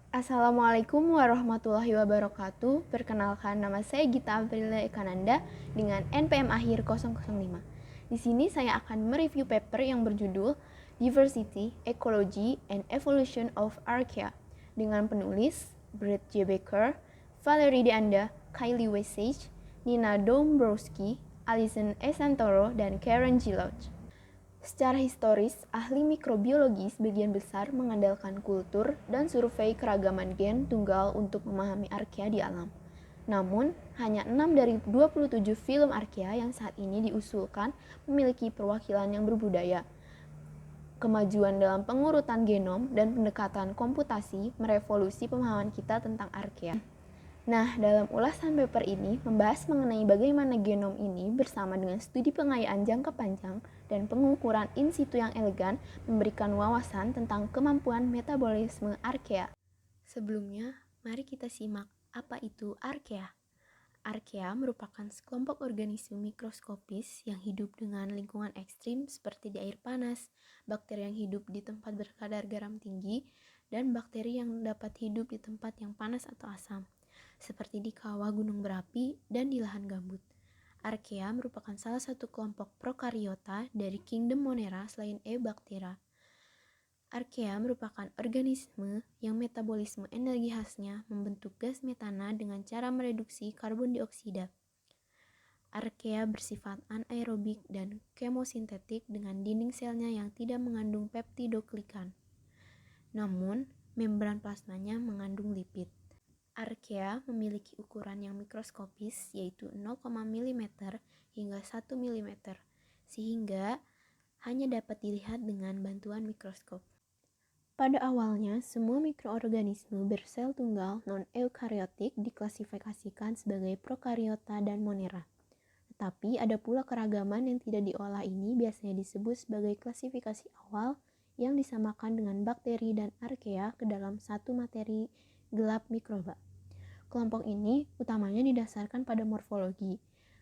Assalamualaikum warahmatullahi wabarakatuh. Perkenalkan, nama saya Gita Aprilia Ekananda dengan NPM akhir 005. Di sini saya akan mereview paper yang berjudul Diversity, Ecology, and Evolution of Archaea dengan penulis Brett J. Baker, Valerie Deanda, Kylie Wesage, Nina Dombrowski, Alison E. Santoro, dan Karen G. Lodge. Secara historis, ahli mikrobiologi sebagian besar mengandalkan kultur dan survei keragaman gen tunggal untuk memahami archaea di alam. Namun, hanya 6 dari 27 film archaea yang saat ini diusulkan memiliki perwakilan yang berbudaya. Kemajuan dalam pengurutan genom dan pendekatan komputasi merevolusi pemahaman kita tentang archaea. Nah, dalam ulasan paper ini membahas mengenai bagaimana genom ini bersama dengan studi pengayaan jangka panjang dan pengukuran in situ yang elegan memberikan wawasan tentang kemampuan metabolisme archaea. Sebelumnya, mari kita simak apa itu archaea. Archaea merupakan sekelompok organisme mikroskopis yang hidup dengan lingkungan ekstrim seperti di air panas, bakteri yang hidup di tempat berkadar garam tinggi, dan bakteri yang dapat hidup di tempat yang panas atau asam seperti di kawah gunung berapi dan di lahan gambut. Archaea merupakan salah satu kelompok prokariota dari kingdom Monera selain Eubactera. Archaea merupakan organisme yang metabolisme energi khasnya membentuk gas metana dengan cara mereduksi karbon dioksida. Archaea bersifat anaerobik dan kemosintetik dengan dinding selnya yang tidak mengandung peptidoglikan. Namun, membran plasmanya mengandung lipid. Archaea memiliki ukuran yang mikroskopis yaitu 0, mm hingga 1 mm, sehingga hanya dapat dilihat dengan bantuan mikroskop. Pada awalnya, semua mikroorganisme bersel tunggal non-eukariotik diklasifikasikan sebagai prokariota dan monera. Tetapi ada pula keragaman yang tidak diolah ini biasanya disebut sebagai klasifikasi awal yang disamakan dengan bakteri dan archaea ke dalam satu materi gelap mikroba. Kelompok ini utamanya didasarkan pada morfologi,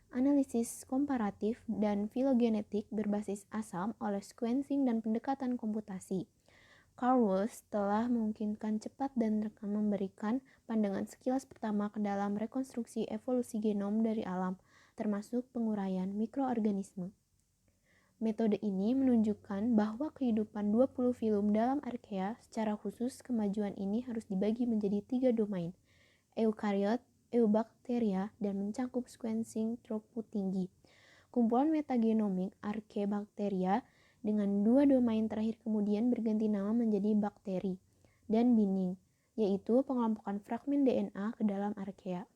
analisis komparatif, dan filogenetik berbasis asam oleh sequencing dan pendekatan komputasi. Carl Woese telah memungkinkan cepat dan rekam memberikan pandangan sekilas pertama ke dalam rekonstruksi evolusi genom dari alam, termasuk penguraian mikroorganisme. Metode ini menunjukkan bahwa kehidupan 20 filum dalam archaea secara khusus kemajuan ini harus dibagi menjadi 3 domain, eukariot, eubacteria, dan mencakup sequencing throughput tinggi. Kumpulan metagenomik Archaebacteria dengan 2 domain terakhir kemudian berganti nama menjadi bakteri dan binding, yaitu pengelompokan fragmen DNA ke dalam archaea.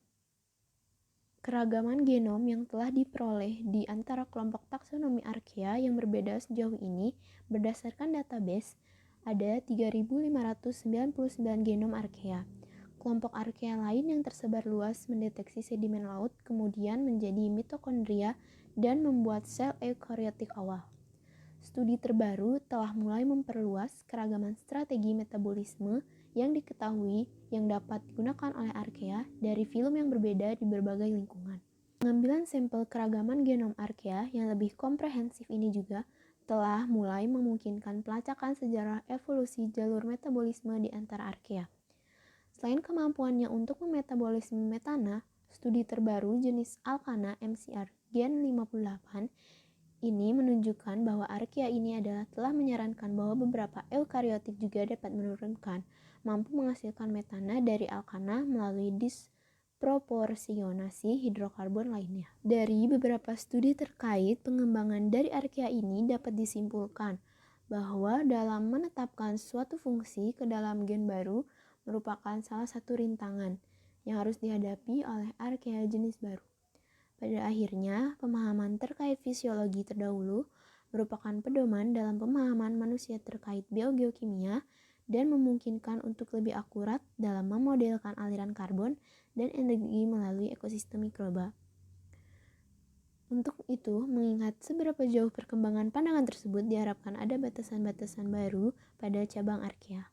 Keragaman genom yang telah diperoleh di antara kelompok taksonomi archaea yang berbeda sejauh ini berdasarkan database ada 3.599 genom archaea. Kelompok archaea lain yang tersebar luas mendeteksi sedimen laut kemudian menjadi mitokondria dan membuat sel eukariotik awal. Studi terbaru telah mulai memperluas keragaman strategi metabolisme yang diketahui yang dapat digunakan oleh archaea dari film yang berbeda di berbagai lingkungan. Pengambilan sampel keragaman genom archaea yang lebih komprehensif ini juga telah mulai memungkinkan pelacakan sejarah evolusi jalur metabolisme di antara archaea. Selain kemampuannya untuk memetabolisme metana, studi terbaru jenis Alkana MCR Gen 58 ini menunjukkan bahwa archaea ini telah menyarankan bahwa beberapa eukariotik juga dapat mampu menghasilkan metana dari alkana melalui disproporsionasi hidrokarbon lainnya. Dari beberapa studi terkait pengembangan dari archaea ini dapat disimpulkan bahwa dalam menetapkan suatu fungsi ke dalam gen baru merupakan salah satu rintangan yang harus dihadapi oleh archaea jenis baru. Pada akhirnya, pemahaman terkait fisiologi terdahulu merupakan pedoman dalam pemahaman manusia terkait biogeokimia dan memungkinkan untuk lebih akurat dalam memodelkan aliran karbon dan energi melalui ekosistem mikroba. Untuk itu, mengingat seberapa jauh perkembangan pandangan tersebut, diharapkan ada batasan-batasan baru pada cabang archaea.